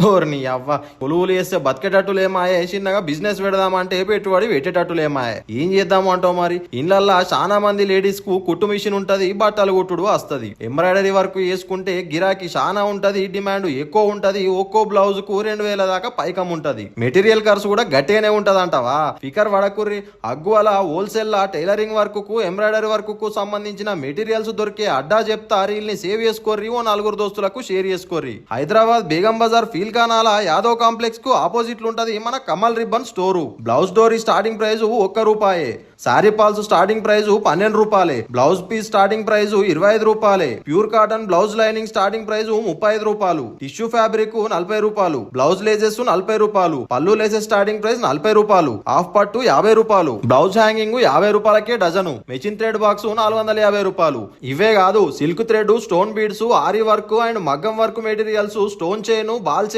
ఓర్ని అవ్వ కొలువులు వేస్తే బతికేటట్టులేమాయే, చిన్నగా బిజినెస్ పెడదామంటే పెట్టుబడి పెట్టేటట్టులేమాయే. ఏం చేద్దాము అంటావు మరి? ఇళ్ళల్లా చాలా మంది లేడీస్ కు కుట్టు మిషన్ ఉంటది, బట్టలు కుట్టుడు వస్తది. ఎంబ్రాయిడరీ వర్క్ చేసుకుంటే గిరాకీ చాలా ఉంటది, డిమాండ్ ఎక్కువ ఉంటది. ఒక్కో బ్లౌజ్ కు 2000 దాకా పైకం ఉంటది. మెటీరియల్ ఖర్చు కూడా గట్టిగానే ఉంటది అంటావా? ఫికర్ వడకుర్రి. అగ్గువల హోల్సేల్ లా టైలరింగ్ వర్క్ కు, ఎంబ్రాయిడరీ వర్క్ కు సంబంధించిన మెటీరియల్స్ దొరికే అడ్డా చెప్తా, రీల్ని సేవ్ చేసుకోర్రి, ఓ 4 దోస్తులకు షేర్ చేసుకోర్రి. హైదరాబాద్ బేగం బజార్ ఫీల్ కానాల యాదవ్ కాంప్లెక్స్ కు ఆపోజిట్ ఉంటది మన కమల్ రిబ్బన్ స్టోరు. బ్లౌజ్ డోరీ starting price ₹1. Sari falls starting price ₹12. Blouse piece starting price ₹25. Pure cotton blouse lining starting price ₹35. Tissue fabric ₹40. Blouse laces ₹40. పళ్ళు లేసెస్ స్టార్టింగ్ ప్రైస్ ₹40. హాఫ్ పట్టు ₹50. బ్లౌజ్ హ్యాంగింగ్ ₹50కే డజను. Machine thread box ₹450. ఇవే కాదు, silk thread, stone beads, ఆరి work and మగ్గం work materials, stone chain, ball